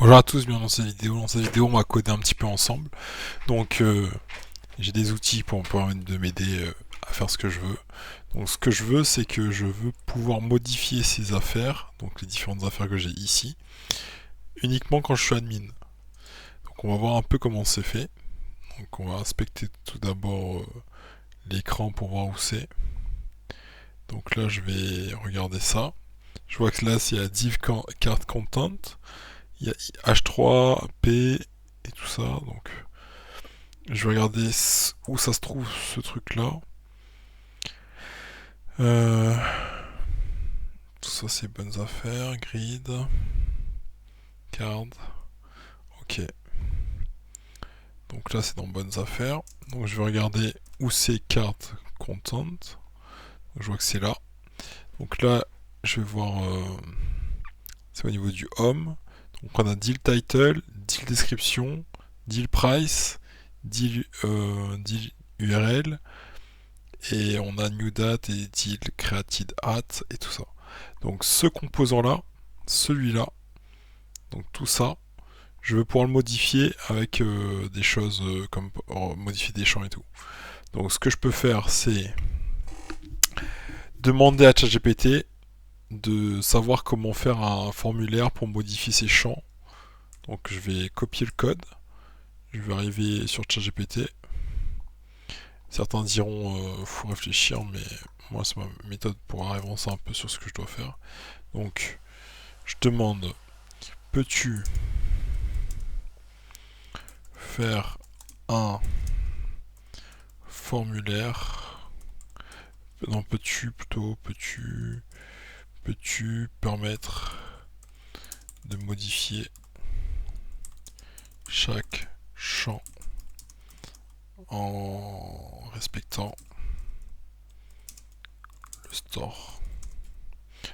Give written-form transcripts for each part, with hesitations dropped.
Bonjour à tous, bienvenue dans cette vidéo. Dans cette vidéo, on va coder un petit peu ensemble. Donc, j'ai des outils pour me permettre de m'aider à faire ce que je veux. Donc, ce que je veux, c'est que je veux pouvoir modifier ces affaires, donc les différentes affaires que j'ai ici, uniquement quand je suis admin. Donc, on va voir un peu comment c'est fait. Donc, on va inspecter tout d'abord l'écran pour voir où c'est. Donc là, je vais regarder ça. Je vois que là, il y a div card content, il y a H3, P et tout ça. Donc, je vais regarder où ça se trouve ce truc là. Tout ça c'est bonnes affaires. Grid. Card. Ok. Donc là c'est dans bonnes affaires. Donc je vais regarder où c'est card content. Donc, je vois que c'est là. Donc là je vais voir. C'est au niveau du home. Donc on a deal title, deal description, deal price, deal URL. Et on a new date et deal created at et tout ça. Donc ce composant là, celui-là, donc tout ça, je vais pouvoir le modifier avec des choses comme modifier des champs et tout. Donc ce que je peux faire, c'est demander à ChatGPT de savoir comment faire un formulaire pour modifier ces champs. Donc je vais copier le code, je vais arriver sur ChatGPT. Certains diront faut réfléchir, mais moi c'est ma méthode pour avancer un peu sur ce que je dois faire. Donc je demande, peux-tu faire un formulaire? Non, peux-tu plutôt, peux-tu permettre de modifier chaque champ en respectant le store?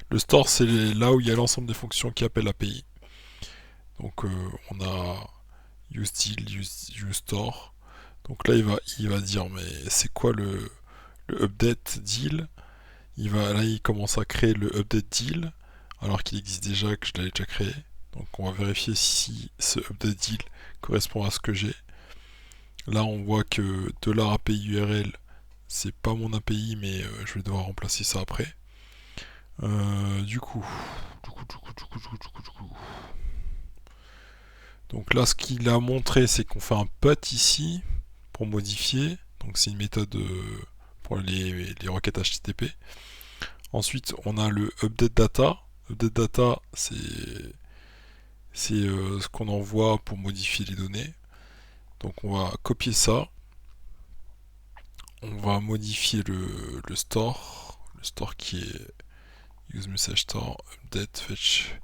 Le store, c'est là où il y a l'ensemble des fonctions qui appellent l'API. Donc on a useDeal, useStore. Donc là il va dire mais c'est quoi le update deal? Là il commence à créer le update deal alors qu'il existe déjà, que je l'avais déjà créé. Donc on va vérifier si ce update deal correspond à ce que j'ai. Là on voit que $API URL c'est pas mon API, mais je vais devoir remplacer ça après. Du coup. Donc là ce qu'il a montré c'est qu'on fait un put ici pour modifier. Donc c'est une méthode pour les requêtes HTTP. Ensuite on a le update data. Update data c'est ce qu'on envoie pour modifier les données. Donc on va copier ça. On va modifier le store qui est use message store, update, fetch.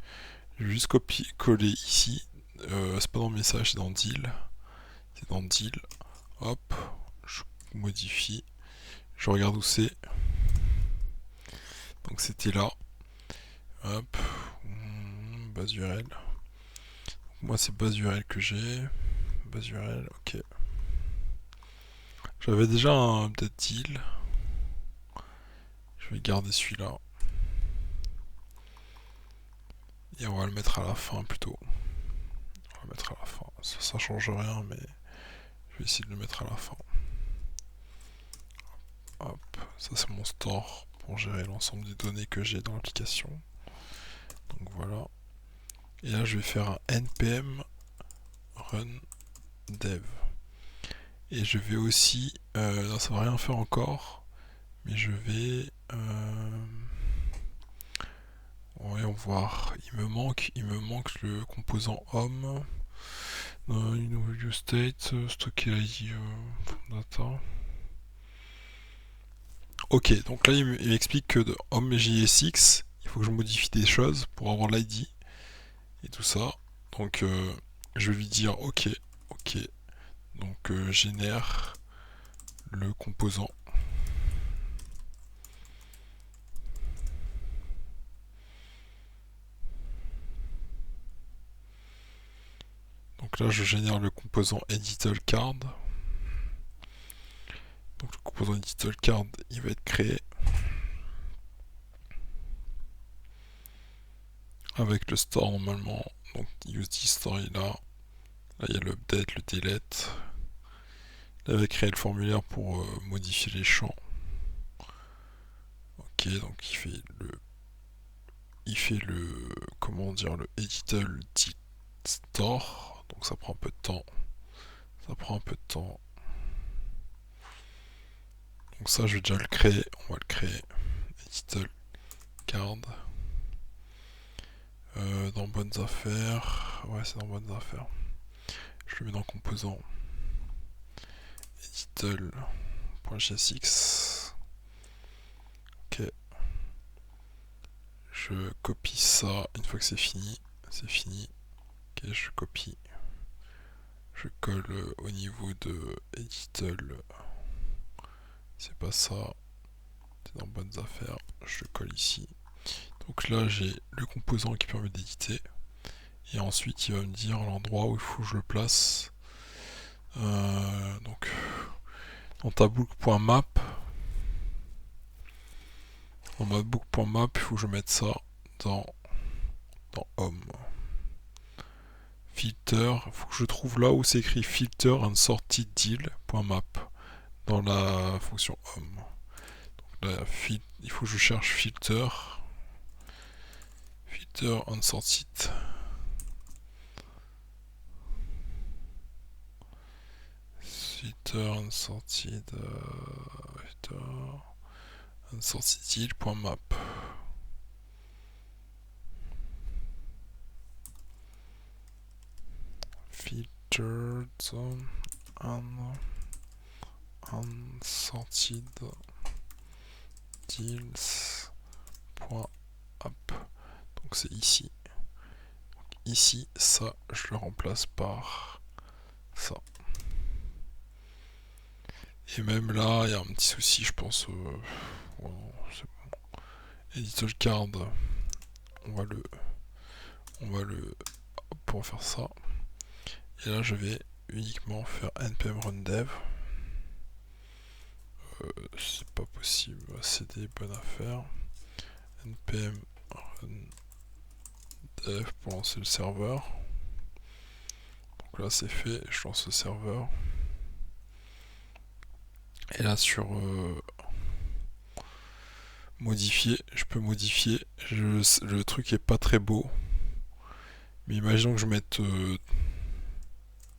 Je vais juste coller ici. C'est pas dans le message, c'est dans deal. C'est dans deal. Hop, je modifie. Je regarde où c'est. Donc c'était là. Hop, base URL. Moi c'est base URL que j'ai. Base URL, ok. J'avais déjà un update deal. Je vais garder celui-là. Et on va le mettre à la fin plutôt. On va le mettre à la fin. Ça change rien, mais je vais essayer de le mettre à la fin. Hop, ça c'est mon store pour gérer l'ensemble des données que j'ai dans l'application. Donc voilà. Et là je vais faire un npm run dev. Et je vais aussi, là ça va rien faire encore, mais je vais, voyons voir, il me manque le composant home. New state, stocker l'ID data. Ok, donc là il m'explique que de home.jsx, il faut que je modifie des choses pour avoir l'ID et tout ça. Donc je vais lui dire ok, ok. Donc génère le composant. Donc là je génère le composant editor card. Donc le composant editor card il va être créé. avec le store normalement. Donc use this store est là. Là il y a le update, le delete. Là il va créer le formulaire pour modifier les champs. Ok, donc il fait le comment dire, le editable store. Donc ça prend un peu de temps. Donc ça je vais déjà le créer. On va le créer. Editable card. Dans bonnes affaires. Ouais, c'est dans bonnes affaires. Je le mets dans composant. Editable.jsx. Ok. Je copie ça. Une fois que c'est fini. Ok, je copie. Je colle au niveau de Editable. C'est pas ça. C'est dans bonnes affaires. Je le colle ici. Donc là j'ai le composant qui permet d'éditer. Et ensuite il va me dire l'endroit où il faut que je le place. Donc dans ta book.map, dans ma book.map, il faut que je mette ça dans home. Filter, il faut que je trouve là où c'est écrit filter and sorted deal.map dans la fonction home. Donc là, il faut que je cherche filter and sorted. Filter and sorted deal.map. Filtered and sorted deals.app. Donc c'est ici. Donc ici, ça, je le remplace par ça. Et même là, il y a un petit souci, je pense. Oh, c'est bon. Editor card, on va le pour faire ça. Et là, je vais uniquement faire npm run dev. C'est pas possible, c'est des bonnes affaires. npm run dev pour lancer le serveur. Donc là, c'est fait, je lance le serveur. Et là, sur modifier, je peux modifier. Le truc est pas très beau. Mais imaginons que je mette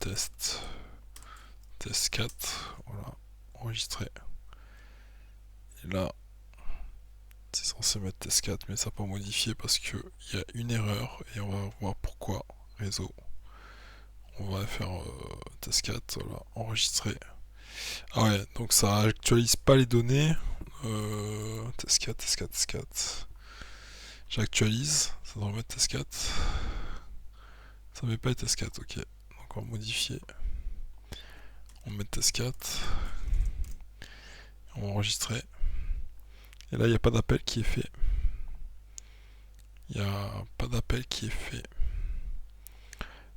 test 4, voilà, enregistré. Et là, c'est censé mettre test 4, mais ça n'a pas modifié parce qu'il y a une erreur et on va voir pourquoi. Réseau. On va faire test 4, voilà, enregistré. Ah ouais, donc ça actualise pas les données. Test 4. J'actualise, ça doit mettre test 4. Ça met pas test 4, ok. Donc on va modifier. On met test 4. On va enregistrer. Et là, il n'y a pas d'appel qui est fait.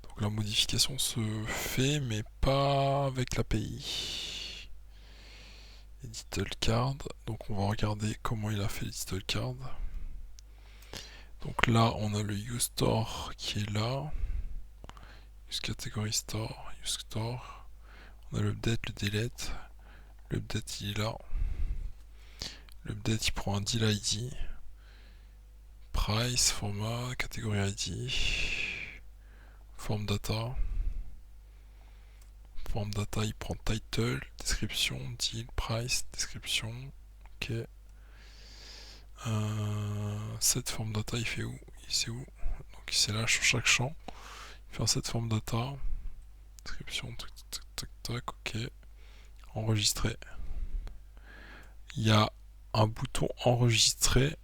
Donc la modification se fait, mais pas avec l'API. Edital card. Donc on va regarder comment il a fait l'edital card. Donc là, on a le useStore qui est là. UseCategory store, useStore. On a l'update, le delete. L'update il est là. L'update il prend un deal ID. Price, format, catégorie ID. Form data. Form data il prend title, description, deal, price, description. Ok. Cette form data il fait où? C'est où? Donc c'est là sur chaque champ. Il fait un set form data. Description, tac, ok. Enregistrer. Il y a un bouton enregistrer.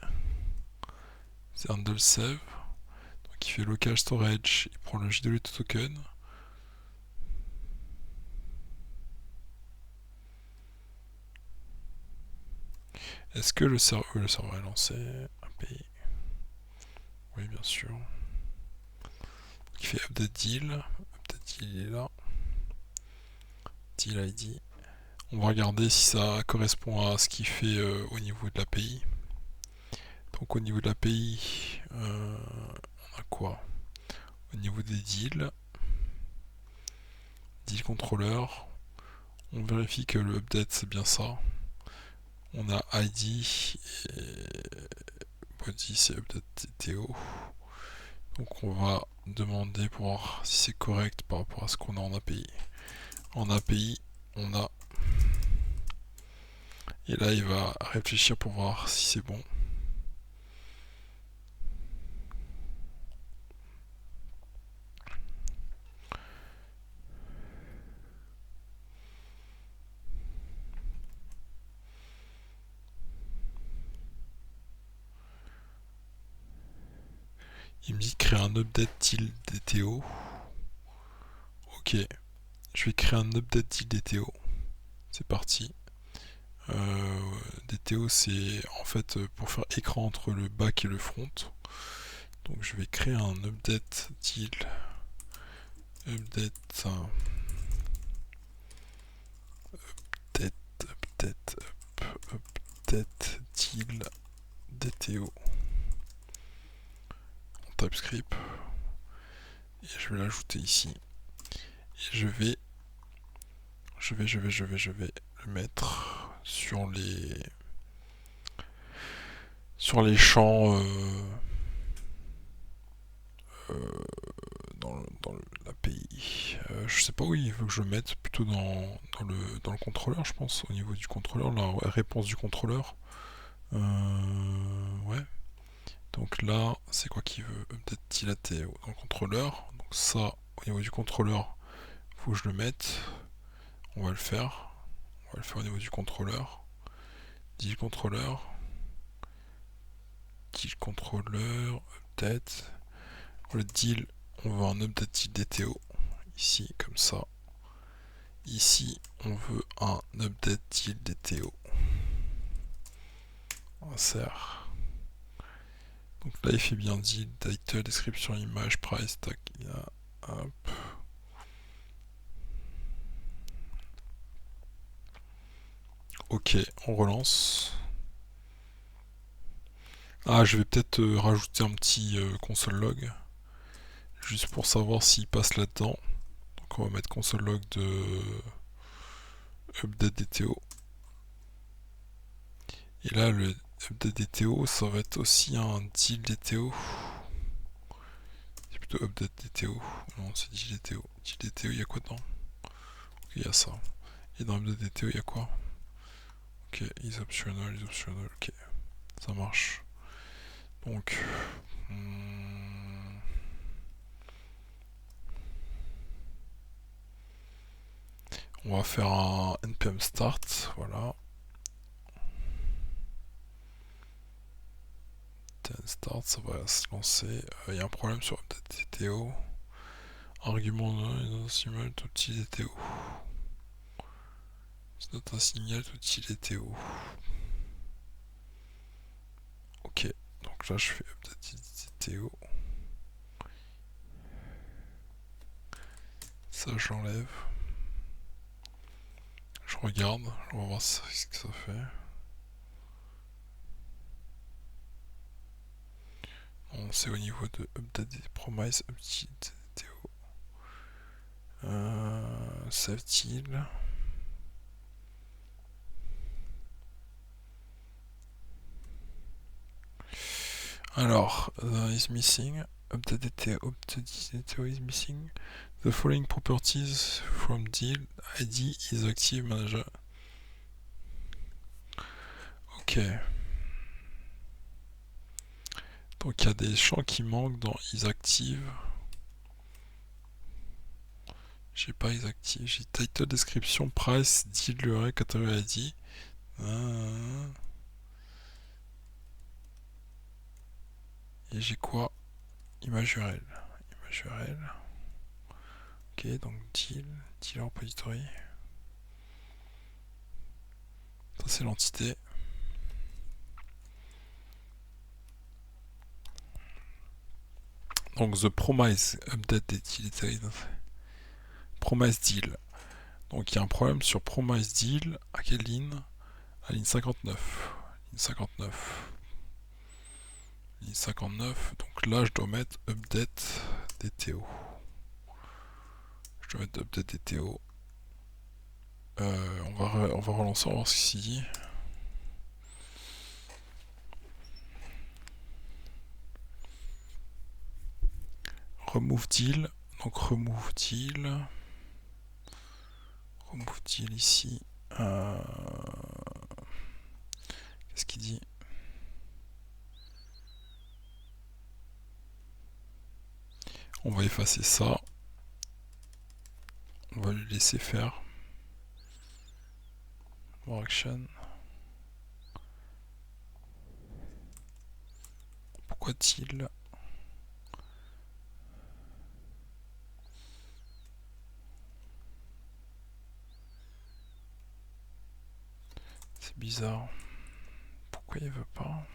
C'est handle save. Donc il fait local storage. Il prend le JWT token. Est-ce que le serveur est lancé? API. Oui, bien sûr. Il fait update deal. Update deal il est là. Deal ID. On va regarder si ça correspond à ce qu'il fait au niveau de l'API. Donc au niveau de l'API, on quoi? Au niveau des deals, deal controller, on vérifie que le update c'est bien ça. On a ID et body c'est update DTO. Donc on va demander pour voir si c'est correct par rapport à ce qu'on a en API. En API, on a... Et là, il va réfléchir pour voir si c'est bon. Il me dit créer un update deal DTO. Ok, je vais créer un update deal DTO. C'est parti. DTO c'est en fait pour faire écran entre le back et le front. Donc je vais créer un update deal. Update deal DTO en TypeScript. Et je vais l'ajouter ici. Et je vais le mettre sur les champs dans l'API. Je sais pas où il veut que je le mette, plutôt dans le contrôleur, je pense, au niveau du contrôleur, la réponse du contrôleur. Ouais. Donc là, c'est quoi qu'il veut? Peut-être dilater dans le contrôleur. Donc ça, au niveau du contrôleur, faut que je le mette. On va le faire. On va le faire au niveau du contrôleur. Deal contrôleur. Deal contrôleur. Update. Le deal, on veut un update deal DTO. Ici, comme ça. Ici, on veut un update deal DTO. Insert. Donc là, il fait bien deal, title, description, image, price, tac. Hop. Ok, on relance. Ah, je vais peut-être rajouter un petit console log. Juste pour savoir s'il passe là-dedans. Donc on va mettre console log de update DTO. Et là, le update DTO, ça va être aussi un deal DTO. C'est plutôt update DTO. Non, c'est deal DTO. Deal DTO, il y a quoi dedans? Ok, il y a ça. Et dans update DTO, il y a quoi? Ok, is optional, ok. Ça marche. Donc... on va faire un npm start, voilà. Start, ça va se lancer. Il y a un problème sur update DTO. Argument non tout petit DTO. C'est notre un signal tout petit DTO. Ok, donc là je fais update DTO. Ça j'enlève. Je regarde, on va voir ce que ça fait. Bon, c'est au niveau de update promise update DTO. Save deal. Alors, is missing. Update DTO is missing. The following properties from deal ID is active manager. Ok. Donc il y a des champs qui manquent dans isActive. J'ai pas isActive. J'ai title, description, price, deal, URL, category ID. Et j'ai quoi? Image URL. Image URL. Ok, donc deal repository. Ça c'est l'entité. Donc the promise update des deal. Promise deal. Donc il y a un problème sur promise deal. À quelle ligne? À ligne 59. Ligne 59. ligne 59, donc là je dois mettre update DTO. Je dois mettre update DTO. On va relancer, on va voir ce qu'il dit. Remove deal, donc remove deal ici. Qu'est-ce qu'il dit? On va effacer ça. On va lui laisser faire. More action. Pourquoi deal? C'est bizarre. Pourquoi il veut pas?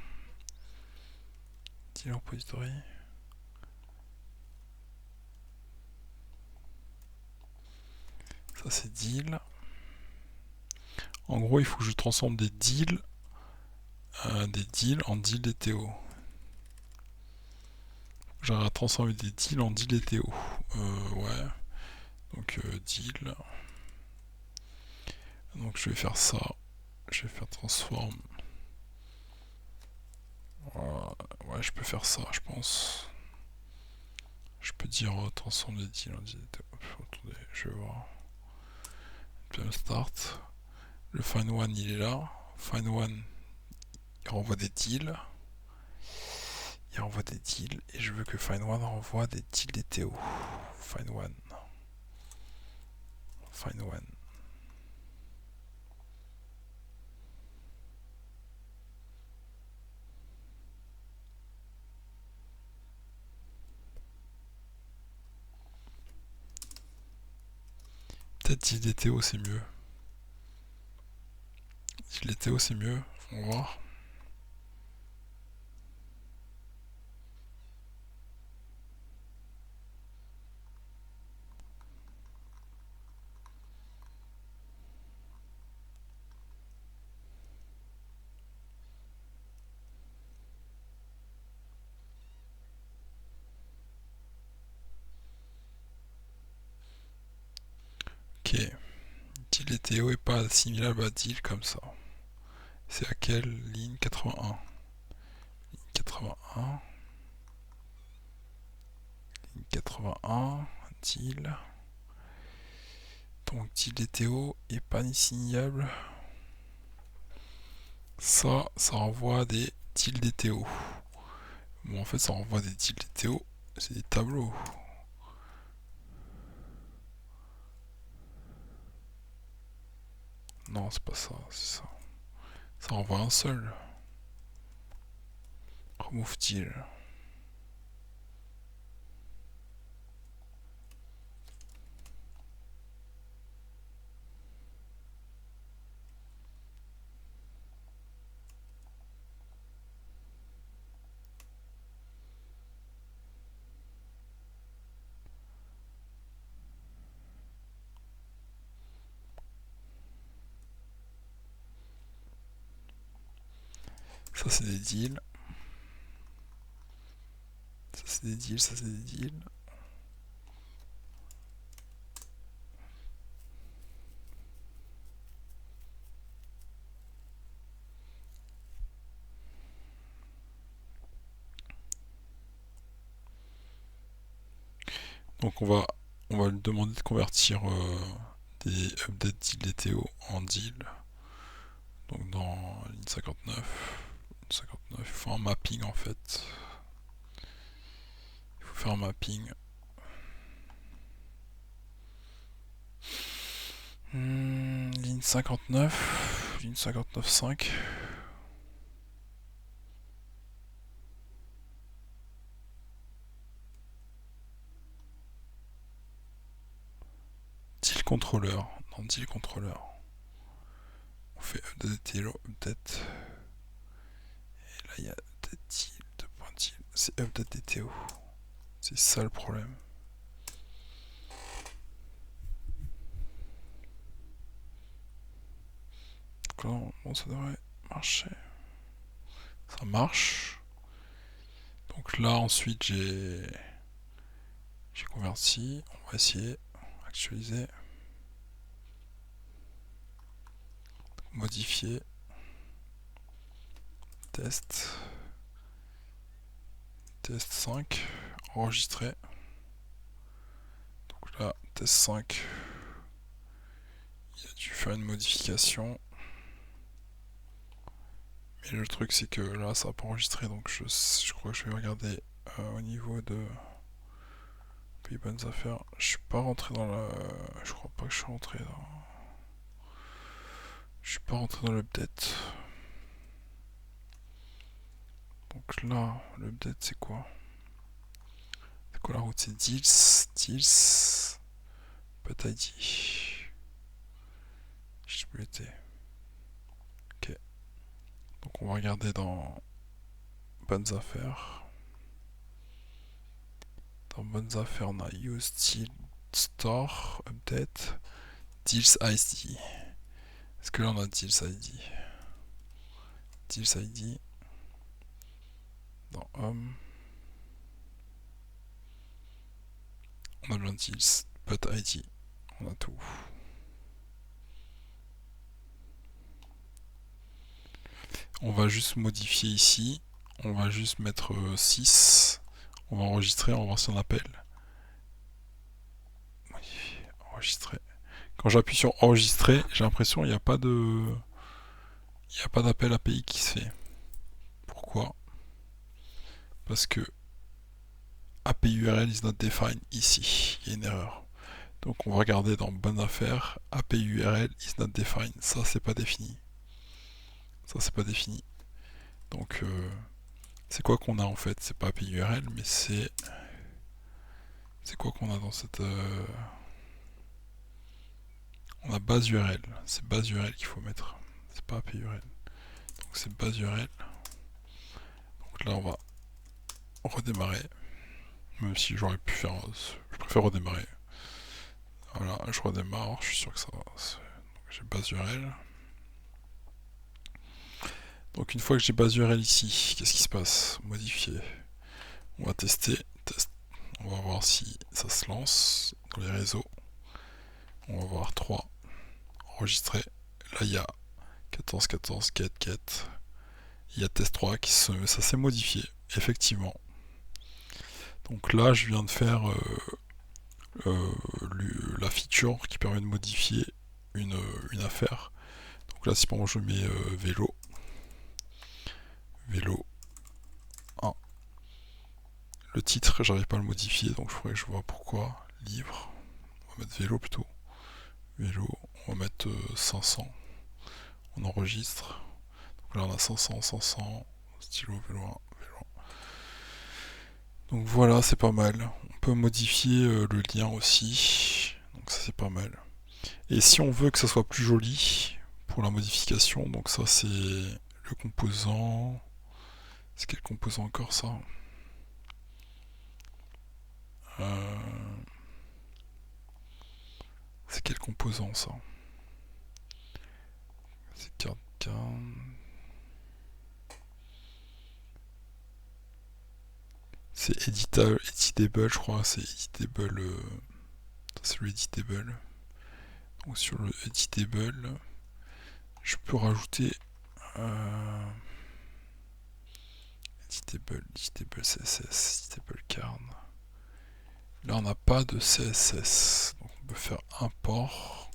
Deal repository. Ça c'est deal. En gros, il faut que je transforme des deals en deal DTO. J'aurais transformer des deals en deal DTO. Ouais. Donc deal. Donc je vais faire ça. Je vais faire transform. Voilà. Ouais, je peux faire ça, je pense. Je peux dire transform des deals en deal DTO. Attendez, je vais voir. Puis start. Le find one il est là. Find one, il renvoie des deals. Il renvoie des deals et je veux que find one renvoie des deals DTO. Find one. Find one. Peut-être deal DTO c'est mieux. Deal DTO c'est mieux. On va voir. Ok. Deal DTO est pas assimilable à deal comme ça. C'est à quelle ligne? 81. Ligne 81. Ligne 81. Deal. Donc deal DTO est pas assimilable. Ça renvoie des deals DTO. Bon, en fait, ça renvoie des deals DTO. C'est des tableaux. Non, c'est pas ça, c'est ça. Ça renvoie un seul. Remove deal. Ça c'est des deals. Ça c'est des deals, ça c'est des deals. Donc on va lui demander de convertir des updates deal DTO en deal. Donc dans ligne 59. Il faut un mapping en fait. Il faut faire un mapping. Ligne 59. Ligne 59.5. Deal controller. Dans deal controller. On fait update DTO, update. Et là il y a update deal, deal. C'est update DTO. C'est ça le problème. Donc là, bon, ça devrait marcher. Ça marche. Donc là ensuite j'ai converti, on va essayer, actualiser, modifier, test 5, enregistrer. Donc là, test 5, il a dû faire une modification. Mais le truc c'est que là ça n'a pas enregistré, donc je crois que je vais regarder au niveau de pays bonnes affaires. Je suis pas rentré dans la... Je crois pas que je suis rentré dans... Je suis pas rentré dans l'update. Donc là, l'update c'est quoi? C'est quoi la route? C'est deals, but ID. JWT. Ok. Donc on va regarder dans bonnes affaires. Dans bonnes affaires, on a use deal store, update, deals ID. Est-ce que là on a deals ID? Deals ID. Dans home. On a le deals, but ID. On a tout. On va juste modifier ici. On va juste mettre 6. On va enregistrer, on va voir si on appelle. Enregistrer. Quand j'appuie sur enregistrer, j'ai l'impression qu'il n'y a pas de... Il n'y a pas d'appel API qui se fait. Pourquoi? Parce que API URL is not defined ici. Il y a une erreur. Donc on va regarder dans bonne affaire, API URL is not defined. Ça c'est pas défini. Ça c'est pas défini. Donc c'est quoi qu'on a en fait? C'est pas API URL, mais c'est... C'est quoi qu'on a dans cette... On a base URL. C'est base URL qu'il faut mettre. C'est pas API URL. Donc c'est base URL. Donc là on va redémarrer. Même si j'aurais pu faire... Je préfère redémarrer. Voilà, je redémarre. Je suis sûr que ça va. J'ai base URL. Donc une fois que j'ai base URL ici, qu'est-ce qui se passe? Modifier. On va tester. On va voir si ça se lance dans les réseaux. On va voir 3. Enregistrer. Là il y a 14 get. Il y a test 3 qui ça s'est modifié, effectivement. Donc là je viens de faire la feature qui permet de modifier une affaire. Donc là si par exemple je mets vélo 1, le titre j'arrive pas à le modifier, donc je faudrait que je vois pourquoi. Livre, on va mettre vélo plutôt, vélo, on va mettre 500, on enregistre. Donc là on a 500, stylo vélo 1, vélo 1. Donc voilà, c'est pas mal. On peut modifier le lien aussi, donc ça c'est pas mal. Et si on veut que ça soit plus joli pour la modification, donc ça c'est le composant. C'est quel composant encore ça? C'est quel composant ça? C'est carte. C'est editable, je crois. C'est editable. C'est le editable. Donc sur le editable, je peux rajouter editable CSS, editable card. Là on n'a pas de CSS, donc on peut faire import,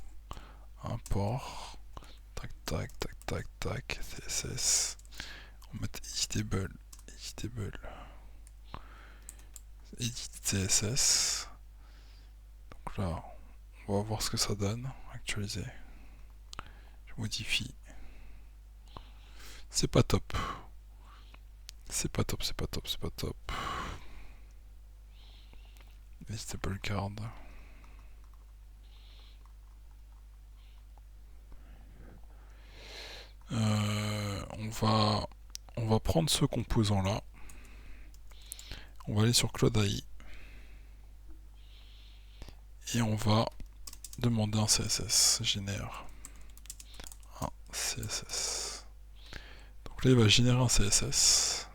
tac, CSS. On va mettre editable, edit CSS. Donc là on va voir ce que ça donne. Actualiser. Je modifie. C'est pas top. C'est pas top. Editable card. On va prendre ce composant là. On va aller sur Cloud AI. Et on va demander un CSS. Génère un CSS. Donc là il va générer un CSS.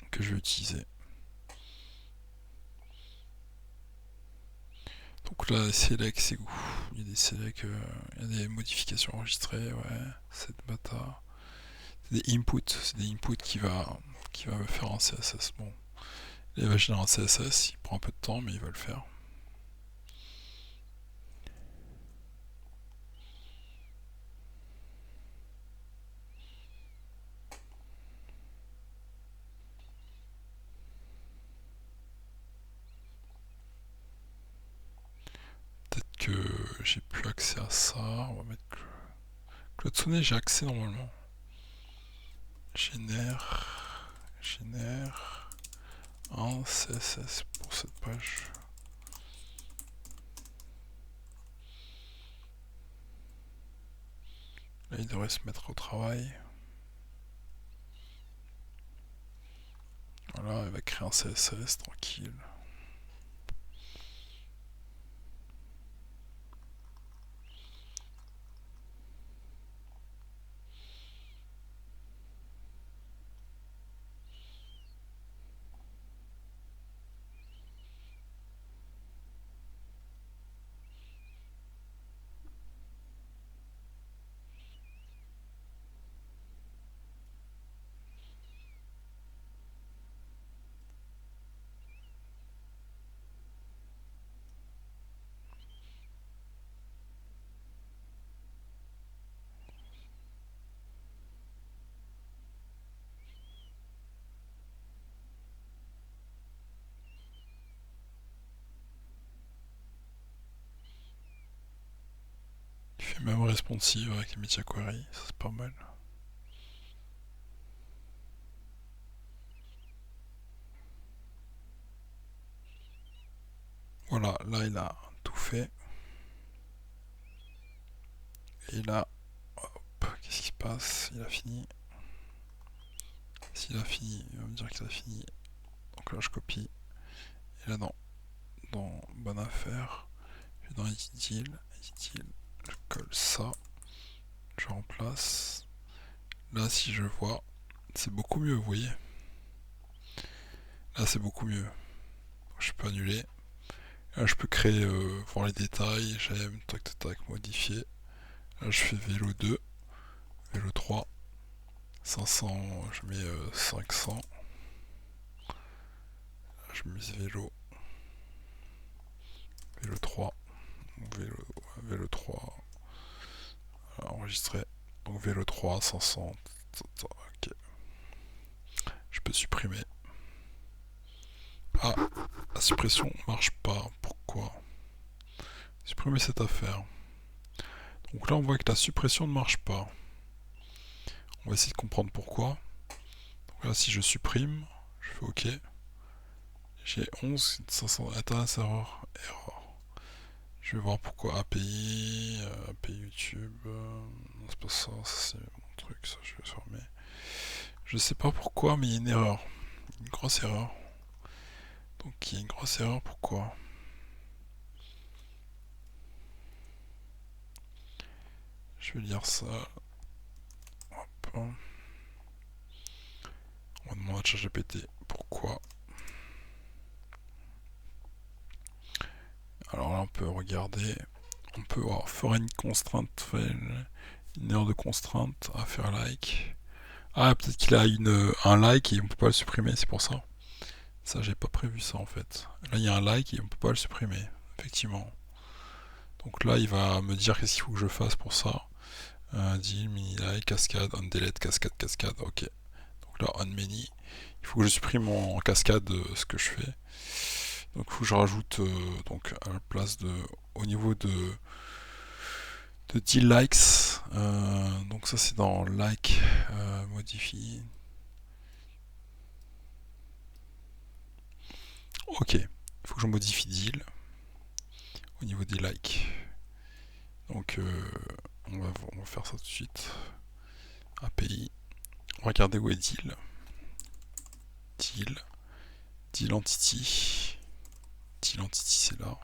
Ok, que je vais utiliser. Donc là, select, c'est où? Il y a des select, il y a des modifications enregistrées, ouais, cette bata. C'est des inputs qui va me faire un CSS. Bon, il va générer un CSS, il prend un peu de temps, mais il va le faire. Peut-être que j'ai plus accès à ça. On va mettre Claude Sonnet, j'ai accès normalement. Génère un CSS pour cette page. Là, il devrait se mettre au travail. Voilà, il va créer un CSS tranquille. Il fait même responsive avec les media query, ça c'est pas mal. Voilà, là il a tout fait. Et là, hop, qu'est-ce qui se passe? Il a fini. S'il a fini, il va me dire qu'il a fini. Donc là je copie. Et là dans bonne affaire, je vais dans edit deal, je colle ça, je remplace. Là si je vois, c'est beaucoup mieux, vous voyez. Là c'est beaucoup mieux. Je peux annuler. Là je peux créer, voir les détails, j'aime, tac tac tac, modifier. Là je fais vélo 2, vélo 3, 500, je mets 500. Là, je mets vélo 3, vélo 3, voilà, enregistré. Donc vélo 3, 500, ok. Je peux supprimer. Ah, la suppression marche pas. Pourquoi? Supprimer cette affaire. Donc là, on voit que la suppression ne marche pas. On va essayer de comprendre pourquoi. Donc là, si je supprime, je fais OK. J'ai 11 500. Attends, erreur. Je vais voir pourquoi API, API YouTube. Non, c'est pas ça, c'est mon truc, ça je vais fermer. Je sais pas pourquoi, mais il y a une erreur. Une grosse erreur. Donc il y a une grosse erreur, pourquoi? Je vais lire ça. Hop. On va demander à ChatGPT pourquoi. Alors là on peut regarder. On peut voir foreign constraint fail. Une erreur de contrainte à faire like. Ah peut-être qu'il a un like et on peut pas le supprimer, c'est pour ça. Ça j'ai pas prévu ça en fait. Là il y a un like et on peut pas le supprimer. Effectivement. Donc là il va me dire qu'est-ce qu'il faut que je fasse pour ça. Deal, mini like, cascade, on delete, cascade, cascade, ok. Donc là on many. Il faut que je supprime en cascade ce que je fais. Donc il faut que je rajoute donc à la place de au niveau de deal likes. Donc ça c'est dans like modifie. Ok, il faut que je modifie deal au niveau des likes. Donc on va faire ça tout de suite. API. On va regarder où est deal. Deal entity. Deal entity c'est là.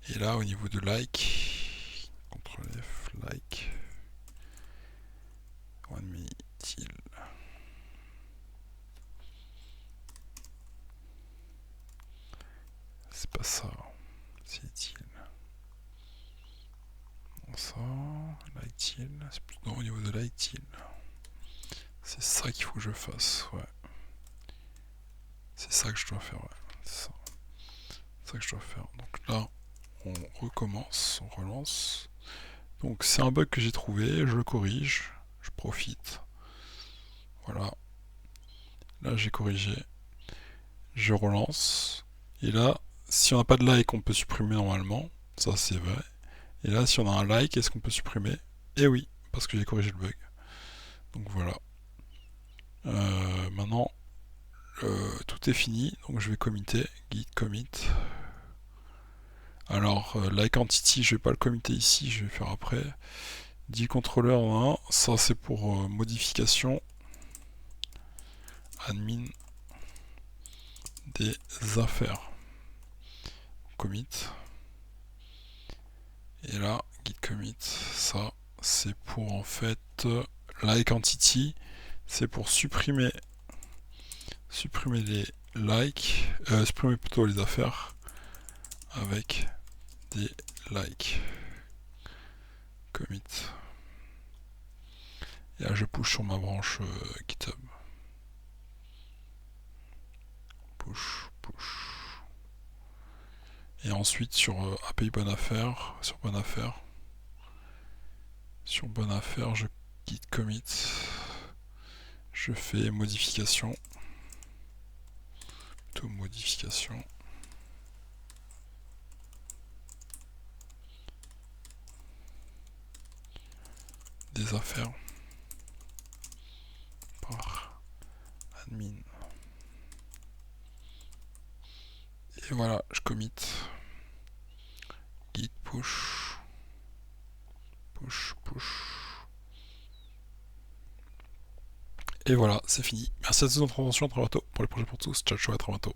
Et là au niveau de like. CTRL F, like. One minute deal. c'est-il? Ça, light-il, c'est plutôt au niveau de light-il. C'est ça qu'il faut que je fasse, ouais. C'est ça que je dois faire, ouais. C'est ça que je dois faire. Donc là, on recommence, on relance. Donc c'est un bug que j'ai trouvé, je le corrige, je profite. Voilà. Là j'ai corrigé. Je relance. Et là, si on n'a pas de like, on peut supprimer normalement. Ça c'est vrai. Et là, si on a un like, est-ce qu'on peut supprimer? Eh oui, parce que j'ai corrigé le bug. Donc voilà. Maintenant, tout est fini. Donc je vais committer. Git commit. Alors, like entity, je vais pas le committer ici, je vais faire après. Dit contrôleur 1, ça c'est pour modification admin des affaires. Commit. Et là, git commit, ça c'est pour en fait like entity, c'est pour supprimer les likes, supprimer plutôt les affaires avec des likes. Commit. Et là je push sur ma branche GitHub. Push. Et ensuite sur API bonne affaire, sur bonne affaire, je git commit, je fais modification, plutôt modification, des affaires par admin. Et voilà, je commit. Git push. Et voilà, c'est fini. Merci à tous de votre attention, à très bientôt pour les projets pour tous. Ciao, ciao, à très bientôt.